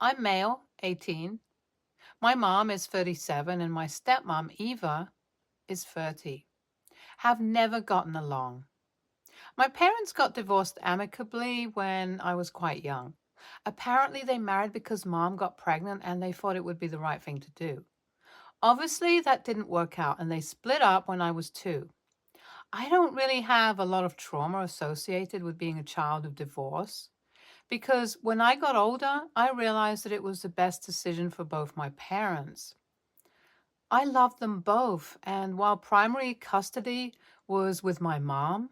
I'm male, 18. My mom is 37 and my stepmom, Eva, is 30. Have never gotten along. My parents got divorced amicably when I was quite young. Apparently, they married because mom got pregnant and they thought it would be the right thing to do. Obviously, that didn't work out and they split up when I was 2. I don't really have a lot of trauma associated with being a child of divorce because when I got older, I realized that it was the best decision for both my parents. I loved them both, and while primary custody was with my mom,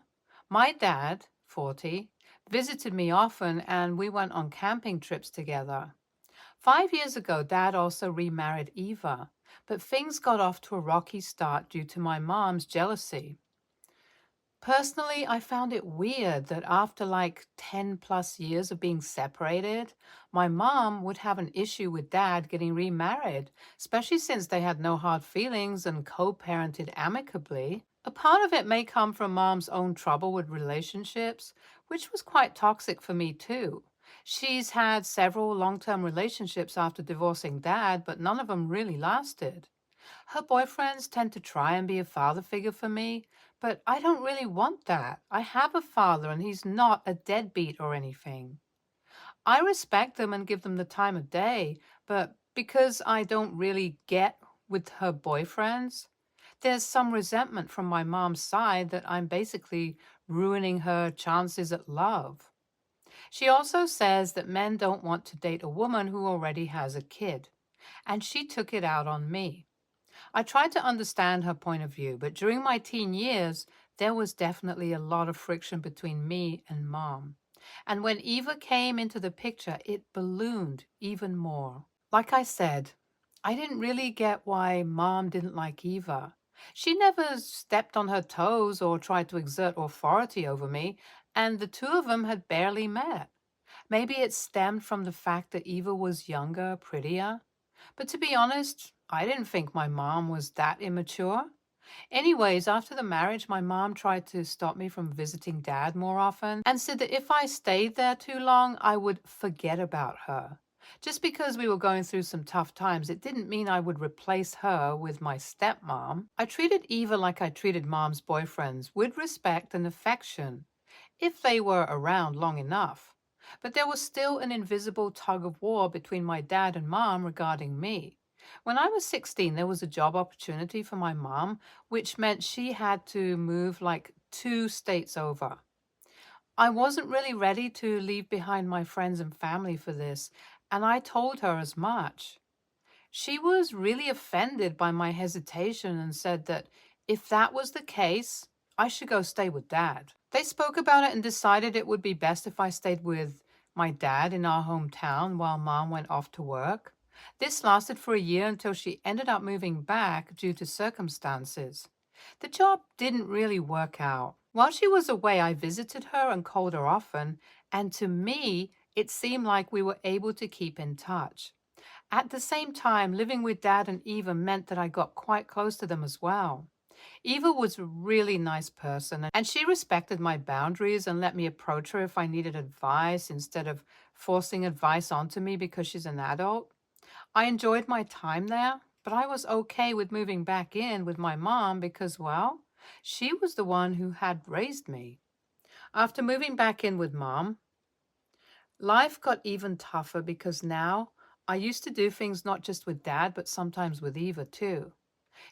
my dad, 40, visited me often and we went on camping trips together. 5 years ago, Dad also remarried Eva, but things got off to a rocky start due to my mom's jealousy. Personally, I found it weird that after like 10 plus years of being separated, my mom would have an issue with Dad getting remarried, especially since they had no hard feelings and co-parented amicably. A part of it may come from mom's own trouble with relationships, which was quite toxic for me too. She's had several long-term relationships after divorcing Dad, but none of them really lasted. Her boyfriends tend to try and be a father figure for me, but I don't really want that. I have a father and he's not a deadbeat or anything. I respect them and give them the time of day, but because I don't really get with her boyfriends, there's some resentment from my mom's side that I'm basically ruining her chances at love. She also says that men don't want to date a woman who already has a kid, and she took it out on me. I tried to understand her point of view, but during my teen years, there was definitely a lot of friction between me and mom. And when Eva came into the picture, it ballooned even more. Like I said, I didn't really get why mom didn't like Eva. She never stepped on her toes or tried to exert authority over me, and the two of them had barely met. Maybe it stemmed from the fact that Eva was younger, prettier. But to be honest, I didn't think my mom was that immature. Anyways, after the marriage, my mom tried to stop me from visiting Dad more often and said that if I stayed there too long, I would forget about her. Just because we were going through some tough times, it didn't mean I would replace her with my stepmom. I treated Eva like I treated mom's boyfriends, with respect and affection, if they were around long enough. But there was still an invisible tug of war between my dad and mom regarding me. When I was 16, there was a job opportunity for my mom, which meant she had to move like 2 states over. I wasn't really ready to leave behind my friends and family for this, and I told her as much. She was really offended by my hesitation and said that if that was the case, I should go stay with Dad. They spoke about it and decided it would be best if I stayed with my dad in our hometown while Mom went off to work. This lasted for a year until she ended up moving back due to circumstances. The job didn't really work out. While she was away, I visited her and called her often, and to me, it seemed like we were able to keep in touch. At the same time, living with Dad and Eva meant that I got quite close to them as well. Eva was a really nice person, and she respected my boundaries and let me approach her if I needed advice instead of forcing advice onto me because she's an adult. I enjoyed my time there, but I was okay with moving back in with my mom because, well, she was the one who had raised me. After moving back in with mom, life got even tougher because now I used to do things not just with Dad, but sometimes with Eva too.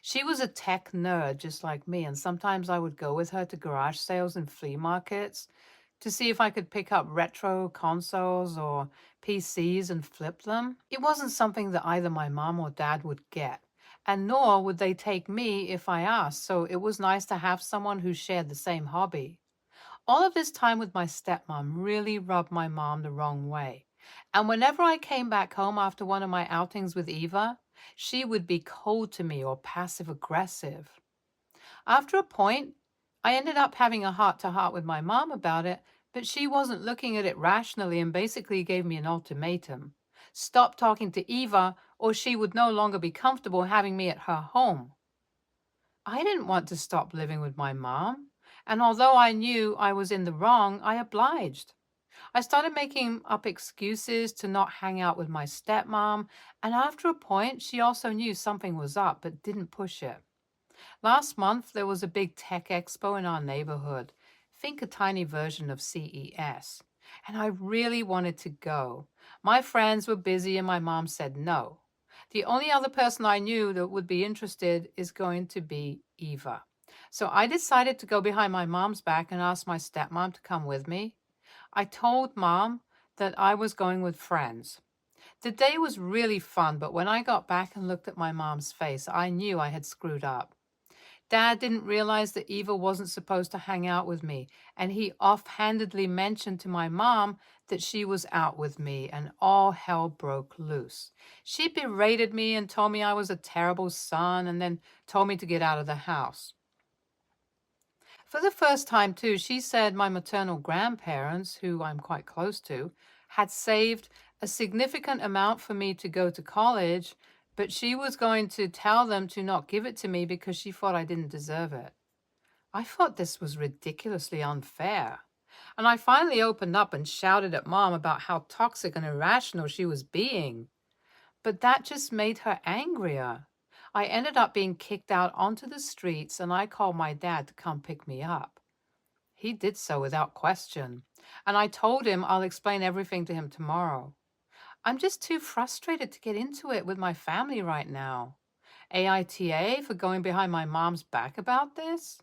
She was a tech nerd just like me, and sometimes I would go with her to garage sales and flea markets to see if I could pick up retro consoles or PCs and flip them. It wasn't something that either my mom or dad would get, and nor would they take me if I asked, so it was nice to have someone who shared the same hobby. All of this time with my stepmom really rubbed my mom the wrong way. And whenever I came back home after one of my outings with Eva, she would be cold to me or passive aggressive. After a point, I ended up having a heart-to-heart with my mom about it, but she wasn't looking at it rationally and basically gave me an ultimatum. Stop talking to Eva or she would no longer be comfortable having me at her home. I didn't want to stop living with my mom, and although I knew I was in the wrong, I obliged. I started making up excuses to not hang out with my stepmom, and after a point, she also knew something was up but didn't push it. Last month, there was a big tech expo in our neighborhood. Think a tiny version of CES. And I really wanted to go. My friends were busy and my mom said no. The only other person I knew that would be interested is going to be Eva. So I decided to go behind my mom's back and ask my stepmom to come with me. I told mom that I was going with friends. The day was really fun, but when I got back and looked at my mom's face, I knew I had screwed up. Dad didn't realize that Eva wasn't supposed to hang out with me, and he offhandedly mentioned to my mom that she was out with me, and all hell broke loose. She berated me and told me I was a terrible son, and then told me to get out of the house. For the first time, too, she said my maternal grandparents, who I'm quite close to, had saved a significant amount for me to go to college, but she was going to tell them to not give it to me because she thought I didn't deserve it. I thought this was ridiculously unfair. And I finally opened up and shouted at Mom about how toxic and irrational she was being. But that just made her angrier. I ended up being kicked out onto the streets, and I called my dad to come pick me up. He did so without question, and I told him I'll explain everything to him tomorrow. I'm just too frustrated to get into it with my family right now. AITA for going behind my mom's back about this?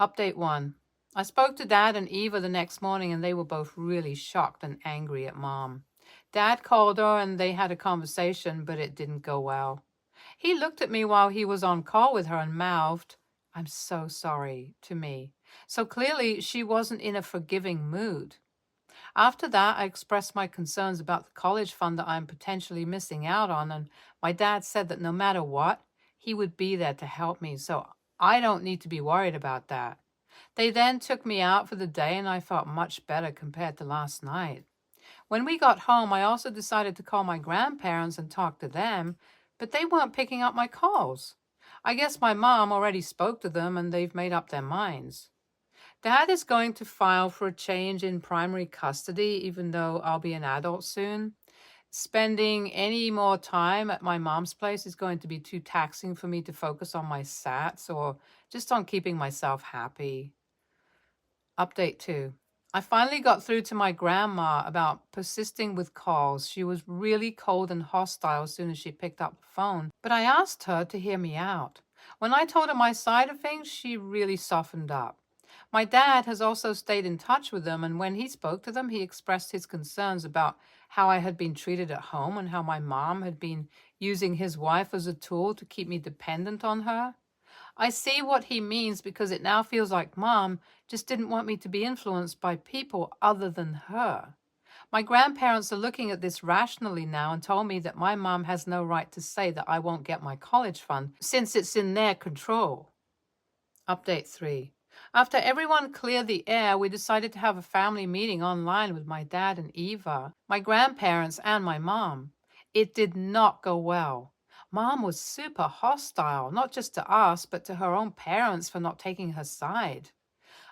Update 1. I spoke to Dad and Eva the next morning, and they were both really shocked and angry at Mom. Dad called her and they had a conversation, but it didn't go well. He looked at me while he was on call with her and mouthed, "I'm so sorry," to me. So clearly she wasn't in a forgiving mood. After that, I expressed my concerns about the college fund that I'm potentially missing out on, and my dad said that no matter what, he would be there to help me, so I don't need to be worried about that. They then took me out for the day, and I felt much better compared to last night. When we got home, I also decided to call my grandparents and talk to them, but they weren't picking up my calls. I guess my mom already spoke to them and they've made up their minds. Dad is going to file for a change in primary custody, even though I'll be an adult soon. Spending any more time at my mom's place is going to be too taxing for me to focus on my SATs or just on keeping myself happy. Update 2. I finally got through to my grandma about persisting with calls. She was really cold and hostile as soon as she picked up the phone, but I asked her to hear me out. When I told her my side of things, she really softened up. My dad has also stayed in touch with them, and when he spoke to them, he expressed his concerns about how I had been treated at home and how my mom had been using his wife as a tool to keep me dependent on her. I see what he means because it now feels like Mom just didn't want me to be influenced by people other than her. My grandparents are looking at this rationally now and told me that my mom has no right to say that I won't get my college fund since it's in their control. Update 3. After everyone cleared the air, we decided to have a family meeting online with my dad and Eva, my grandparents, and my mom. It did not go well. Mom was super hostile, not just to us, but to her own parents for not taking her side.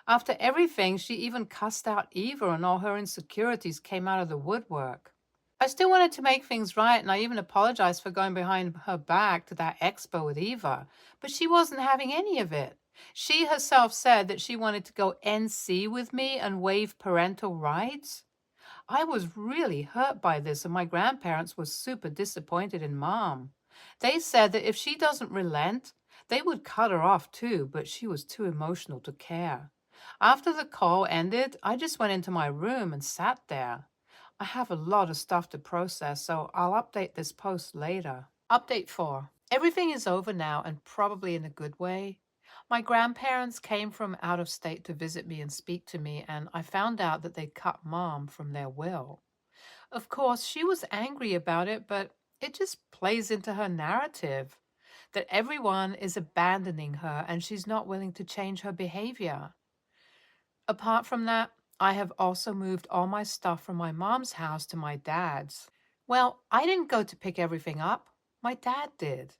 After everything, she even cussed out Eva and all her insecurities came out of the woodwork. I still wanted to make things right, and I even apologized for going behind her back to that expo with Eva, but she wasn't having any of it. She herself said that she wanted to go NC with me and waive parental rights. I was really hurt by this, and my grandparents were super disappointed in Mom. They said that if she doesn't relent, they would cut her off too, but she was too emotional to care. After the call ended, I just went into my room and sat there. I have a lot of stuff to process, so I'll update this post later. Update 4. Everything is over now, and probably in a good way. My grandparents came from out of state to visit me and speak to me, and I found out that they'd cut Mom from their will. Of course, she was angry about it, but it just plays into her narrative that everyone is abandoning her and she's not willing to change her behavior. Apart from that, I have also moved all my stuff from my mom's house to my dad's. Well, I didn't go to pick everything up. My dad did.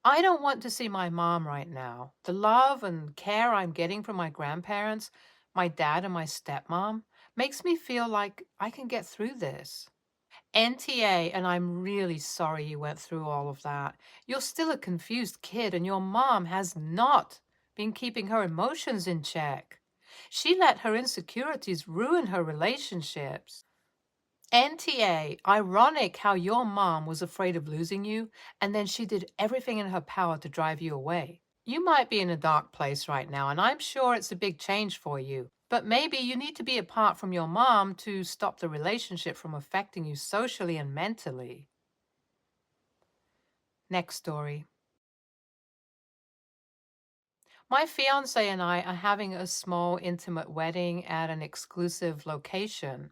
I don't want to see my mom right now. The love and care I'm getting from my grandparents, my dad and my stepmom, Makes me feel like I can get through this. NTA, and I'm really sorry you went through all of that. You're still a confused kid, and your mom has not been keeping her emotions in check. She let her insecurities ruin her relationships. NTA, ironic how your mom was afraid of losing you, and then she did everything in her power to drive you away. You might be in a dark place right now, and I'm sure it's a big change for you. But maybe you need to be apart from your mom to stop the relationship from affecting you socially and mentally. Next story. My fiance and I are having a small, intimate wedding at an exclusive location.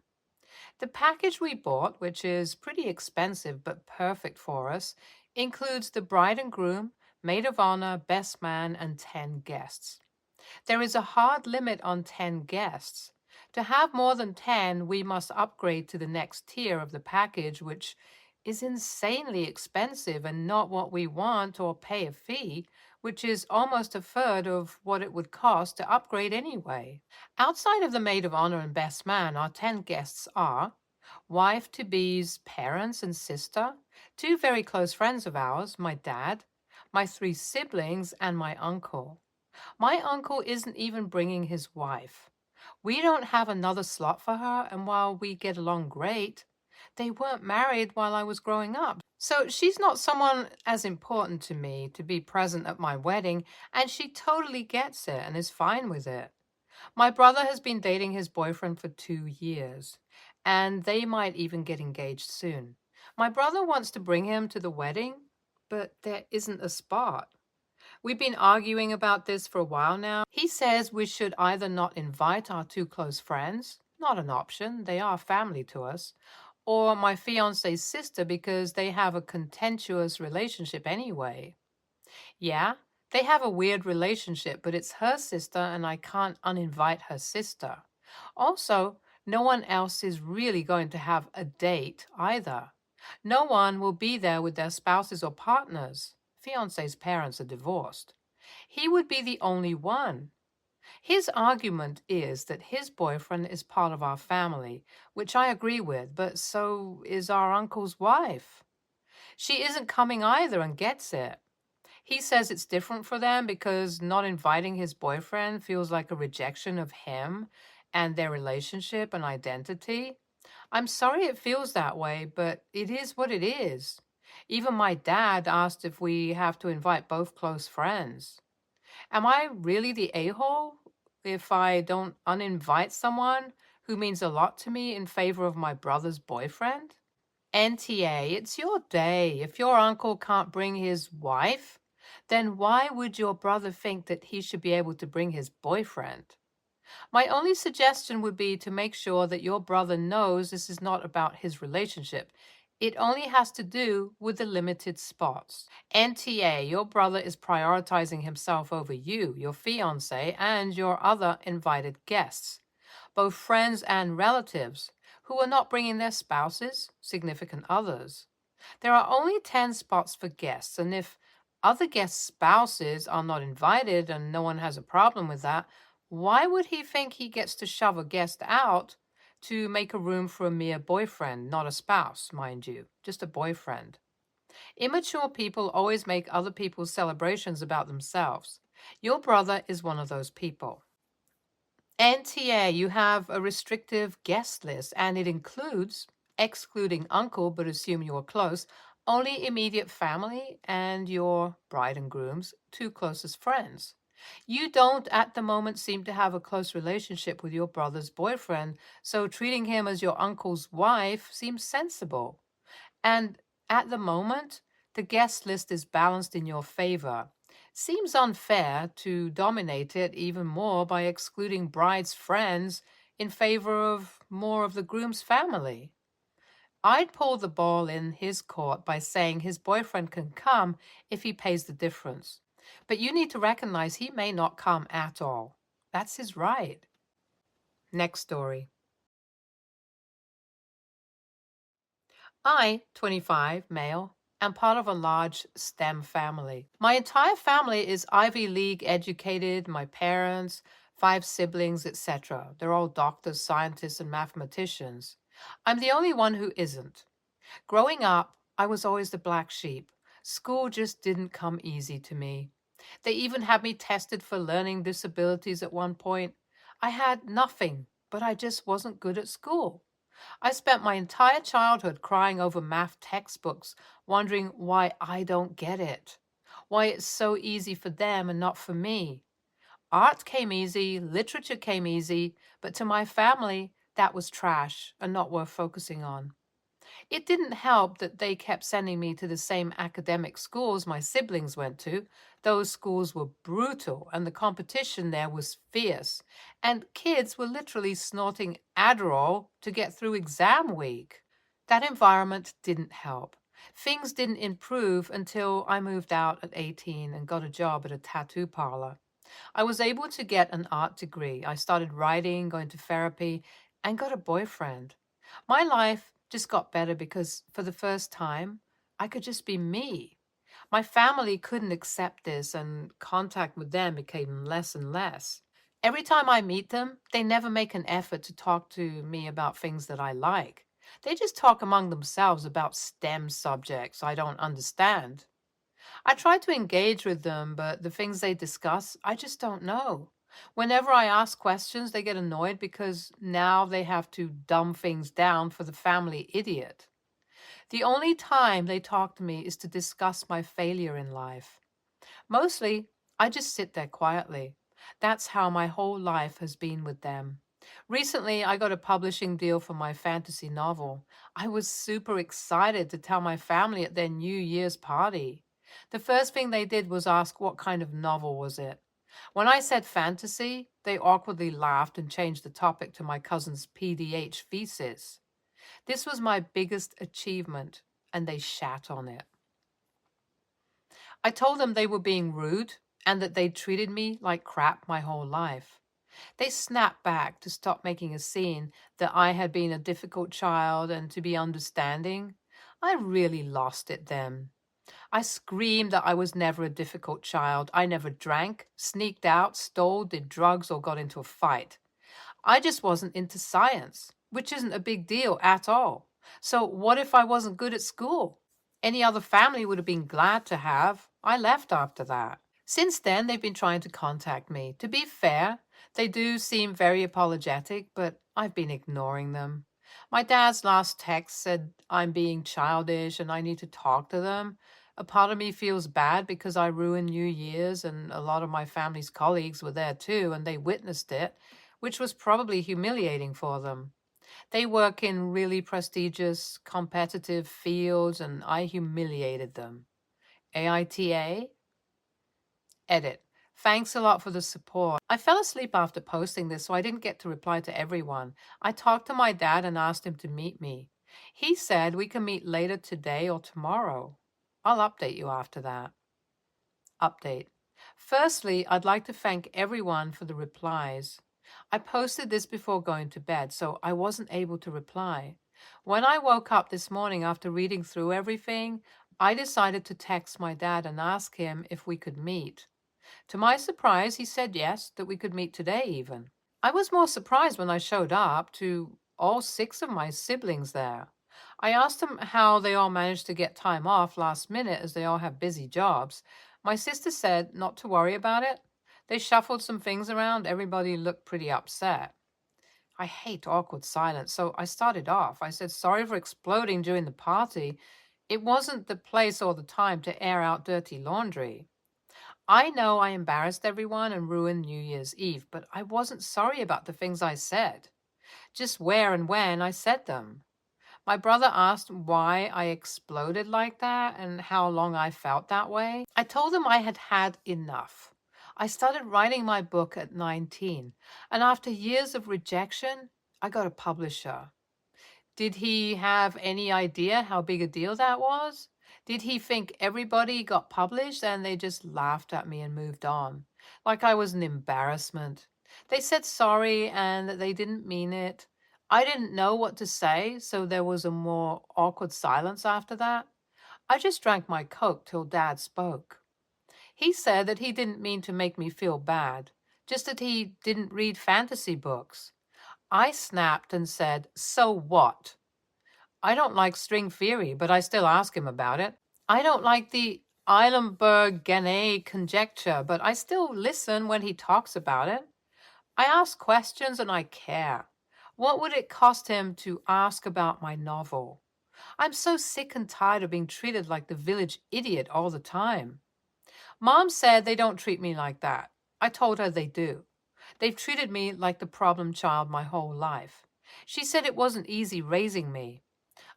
The package we bought, which is pretty expensive but perfect for us, includes the bride and groom, maid of honor, best man, and 10 guests. There is a hard limit on 10 guests. To have more than 10, we must upgrade to the next tier of the package, which is insanely expensive and not what we want, or pay a fee, which is almost a third of what it would cost to upgrade anyway. Outside of the maid of honor and best man, our 10 guests are wife-to-be's parents and sister, two very close friends of ours, my dad, my three siblings, and my uncle. My uncle isn't even bringing his wife. We don't have another slot for her, and while we get along great, they weren't married while I was growing up. So she's not someone as important to me to be present at my wedding, and she totally gets it and is fine with it. My brother has been dating his boyfriend for 2 years, and they might even get engaged soon. My brother wants to bring him to the wedding, but there isn't a spot. We've been arguing about this for a while now. He says we should either not invite our two close friends, not an option, they are family to us, or my fiance's sister because they have a contentious relationship anyway. Yeah, they have a weird relationship, but it's her sister and I can't uninvite her sister. Also, no one else is really going to have a date either. No one will be there with their spouses or partners. Fiance's parents are divorced. He would be the only one. His argument is that his boyfriend is part of our family, which I agree with, but so is our uncle's wife. She isn't coming either and gets it. He says it's different for them because not inviting his boyfriend feels like a rejection of him and their relationship and identity. I'm sorry it feels that way, but it is what it is. Even my dad asked if we have to invite both close friends. Am I really the a-hole if I don't uninvite someone who means a lot to me in favor of my brother's boyfriend? NTA, it's your day. If your uncle can't bring his wife, then why would your brother think that he should be able to bring his boyfriend? My only suggestion would be to make sure that your brother knows this is not about his relationship. It only has to do with the limited spots. NTA, your brother is prioritizing himself over you, your fiancé, and your other invited guests, both friends and relatives, who are not bringing their spouses, significant others. There are only 10 spots for guests, and if other guests' spouses are not invited and no one has a problem with that, why would he think he gets to shove a guest out to make a room for a mere boyfriend, not a spouse, mind you, just a boyfriend? Immature people always make other people's celebrations about themselves. Your brother is one of those people. NTA, you have a restrictive guest list, and it includes, excluding uncle, but assume you're close, only immediate family and your bride and groom's two closest friends. You don't at the moment seem to have a close relationship with your brother's boyfriend, so treating him as your uncle's wife seems sensible. And at the moment, the guest list is balanced in your favor. Seems unfair to dominate it even more by excluding bride's friends in favor of more of the groom's family. I'd pull the ball in his court by saying his boyfriend can come if he pays the difference. But you need to recognize he may not come at all. That's his right. Next story. I, 25, male, am part of a large STEM family. My entire family is Ivy League educated. My parents, 5 siblings, etc. They're all doctors, scientists, and mathematicians. I'm the only one who isn't. Growing up, I was always the black sheep. School just didn't come easy to me. They even had me tested for learning disabilities at one point. I had nothing, but I just wasn't good at school. I spent my entire childhood crying over math textbooks, wondering why I don't get it, why it's so easy for them and not for me. Art came easy, literature came easy, but to my family, that was trash and not worth focusing on. It didn't help that they kept sending me to the same academic schools my siblings went to. Those schools were brutal, and the competition there was fierce. And kids were literally snorting Adderall to get through exam week. That environment didn't help. Things didn't improve until I moved out at 18 and got a job at a tattoo parlor. I was able to get an art degree. I started writing, going to therapy, and got a boyfriend. My life just got better because for the first time, I could just be me. My family couldn't accept this, and contact with them became less and less. Every time I meet them, they never make an effort to talk to me about things that I like. They just talk among themselves about STEM subjects I don't understand. I try to engage with them, but the things they discuss, I just don't know. Whenever I ask questions, they get annoyed because now they have to dumb things down for the family idiot. The only time they talk to me is to discuss my failure in life. Mostly, I just sit there quietly. That's how my whole life has been with them. Recently, I got a publishing deal for my fantasy novel. I was super excited to tell my family at their New Year's party. The first thing they did was ask what kind of novel was it. When I said fantasy, they awkwardly laughed and changed the topic to my cousin's PDH thesis. This was my biggest achievement, and they shat on it. I told them they were being rude and that they'd treated me like crap my whole life. They snapped back to stop making a scene, that I had been a difficult child and to be understanding. I really lost it then. I screamed that I was never a difficult child. I never drank, sneaked out, stole, did drugs, or got into a fight. I just wasn't into science, which isn't a big deal at all. So what if I wasn't good at school? Any other family would have been glad to have. I left after that. Since then, they've been trying to contact me. To be fair, they do seem very apologetic, but I've been ignoring them. My dad's last text said I'm being childish and I need to talk to them. A part of me feels bad because I ruined New Year's, and a lot of my family's colleagues were there too, and they witnessed it, which was probably humiliating for them. They work in really prestigious, competitive fields, and I humiliated them. AITA? Edit. Thanks a lot for the support. I fell asleep after posting this, so I didn't get to reply to everyone. I talked to my dad and asked him to meet me. He said we can meet later today or tomorrow. I'll update you after that. Update. Firstly, I'd like to thank everyone for the replies. I posted this before going to bed, so I wasn't able to reply. When I woke up this morning after reading through everything, I decided to text my dad and ask him if we could meet. To my surprise, he said yes, that we could meet today even. I was more surprised when I showed up to all 6 of my siblings there. I asked them how they all managed to get time off last minute as they all have busy jobs. My sister said not to worry about it. They shuffled some things around. Everybody looked pretty upset. I hate awkward silence, so I started off. I said sorry for exploding during the party. It wasn't the place or the time to air out dirty laundry. I know I embarrassed everyone and ruined New Year's Eve, but I wasn't sorry about the things I said, just where and when I said them. My brother asked why I exploded like that and how long I felt that way. I told him I had had enough. I started writing my book at 19, and after years of rejection, I got a publisher. Did he have any idea how big a deal that was? Did he think everybody got published and they just laughed at me and moved on? Like I was an embarrassment. They said sorry and that they didn't mean it. I didn't know what to say, so there was a more awkward silence after that. I just drank my Coke till Dad spoke. He said that he didn't mean to make me feel bad, just that he didn't read fantasy books. I snapped and said, "So what? I don't like string theory, but I still ask him about it. I don't like the Eilenberg-Genet conjecture, but I still listen when he talks about it. I ask questions and I care. What would it cost him to ask about my novel? I'm so sick and tired of being treated like the village idiot all the time." Mom said they don't treat me like that. I told her they do. They've treated me like the problem child my whole life. She said it wasn't easy raising me.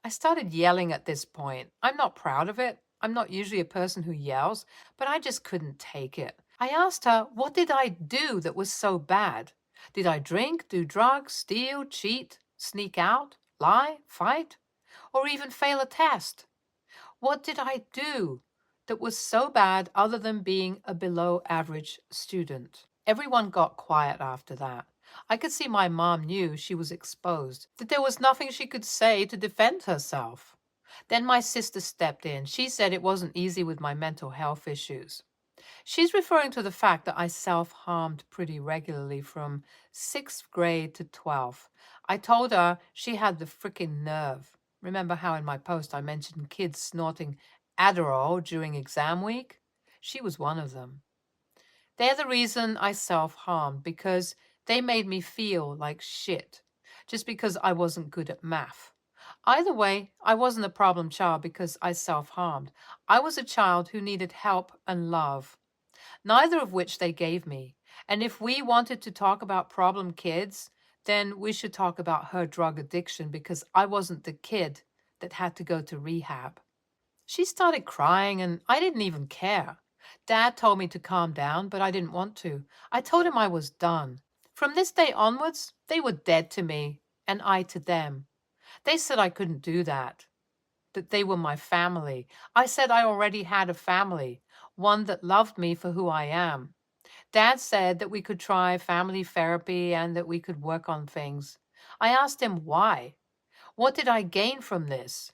I started yelling at this point. I'm not proud of it. I'm not usually a person who yells, but I just couldn't take it. I asked her, what did I do that was so bad? Did I drink, do drugs, steal, cheat, sneak out, lie, fight, or even fail a test? What did I do that was so bad other than being a below average student? Everyone got quiet after that. I could see my mom knew she was exposed, that there was nothing she could say to defend herself. Then my sister stepped in. She said it wasn't easy with my mental health issues. She's referring to the fact that I self-harmed pretty regularly from 6th grade to 12th. I told her she had the frickin' nerve. Remember how in my post I mentioned kids snorting Adderall during exam week? She was one of them. They're the reason I self-harmed, because they made me feel like shit just because I wasn't good at math. Either way, I wasn't a problem child because I self-harmed. I was a child who needed help and love, neither of which they gave me. And if we wanted to talk about problem kids, then we should talk about her drug addiction, because I wasn't the kid that had to go to rehab. She started crying and I didn't even care. Dad told me to calm down, but I didn't want to. I told him I was done. From this day onwards, they were dead to me and I to them. They said I couldn't do that they were my family. I said I already had a family, one that loved me for who I am. Dad said that we could try family therapy and that we could work on things. I asked him why. What did I gain from this?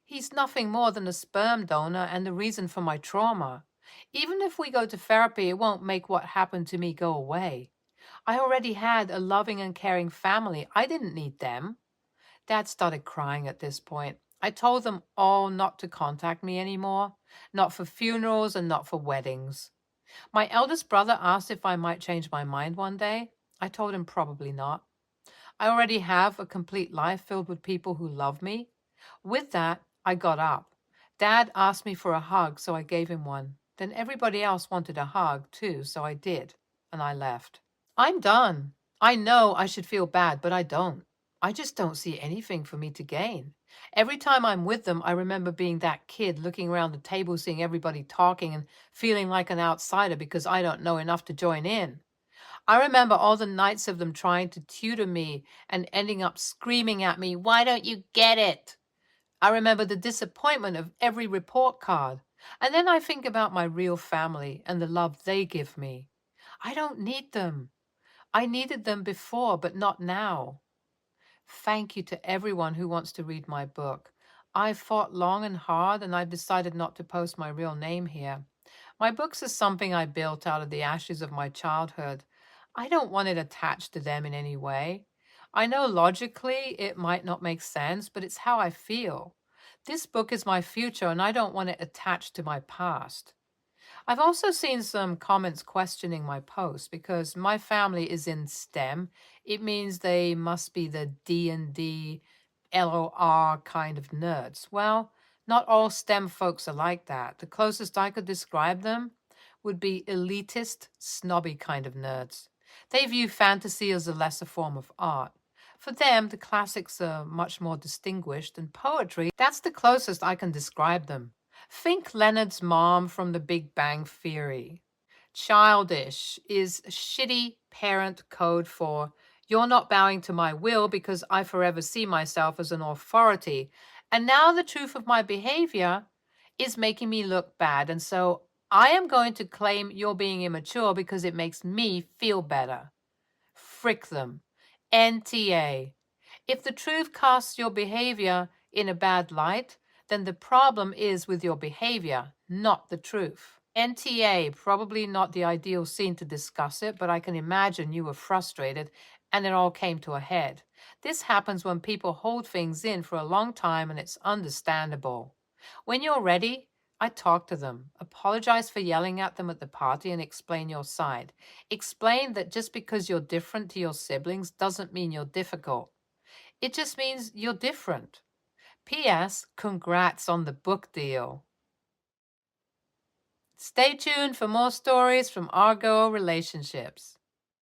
He's nothing more than a sperm donor and the reason for my trauma. Even if we go to therapy, it won't make what happened to me go away. I already had a loving and caring family. I didn't need them. Dad started crying at this point. I told them all not to contact me anymore, not for funerals and not for weddings. My eldest brother asked if I might change my mind one day. I told him probably not. I already have a complete life filled with people who love me. With that, I got up. Dad asked me for a hug, so I gave him one. Then everybody else wanted a hug too, so I did, and I left. I'm done. I know I should feel bad, but I don't. I just don't see anything for me to gain. Every time I'm with them, I remember being that kid looking around the table, seeing everybody talking and feeling like an outsider because I don't know enough to join in. I remember all the nights of them trying to tutor me and ending up screaming at me, "Why don't you get it?" I remember the disappointment of every report card. And then I think about my real family and the love they give me. I don't need them. I needed them before, but not now. Thank you to everyone who wants to read my book. I've fought long and hard, and I've decided not to post my real name here. My books is something I built out of the ashes of my childhood. I don't want it attached to them in any way. I know logically it might not make sense, but it's how I feel. This book is my future, and I don't want it attached to my past. I've also seen some comments questioning my post because my family is in STEM. It means they must be the D&D, LOR kind of nerds. Well, not all STEM folks are like that. The closest I could describe them would be elitist, snobby kind of nerds. They view fantasy as a lesser form of art. For them, the classics are much more distinguished, and poetry, that's the closest I can describe them. Think Leonard's mom from The Big Bang Theory. Childish is shitty parent code for "you're not bowing to my will because I forever see myself as an authority, and now the truth of my behavior is making me look bad, and so I am going to claim you're being immature because it makes me feel better." Frick them. NTA. If the truth casts your behavior in a bad light, then the problem is with your behavior, not the truth. NTA, probably not the ideal scene to discuss it, but I can imagine you were frustrated and it all came to a head. This happens when people hold things in for a long time and it's understandable. When you're ready, I talk to them, apologize for yelling at them at the party, and explain your side. Explain that just because you're different to your siblings doesn't mean you're difficult. It just means you're different. P.S. Congrats on the book deal. Stay tuned for more stories from our girl relationships.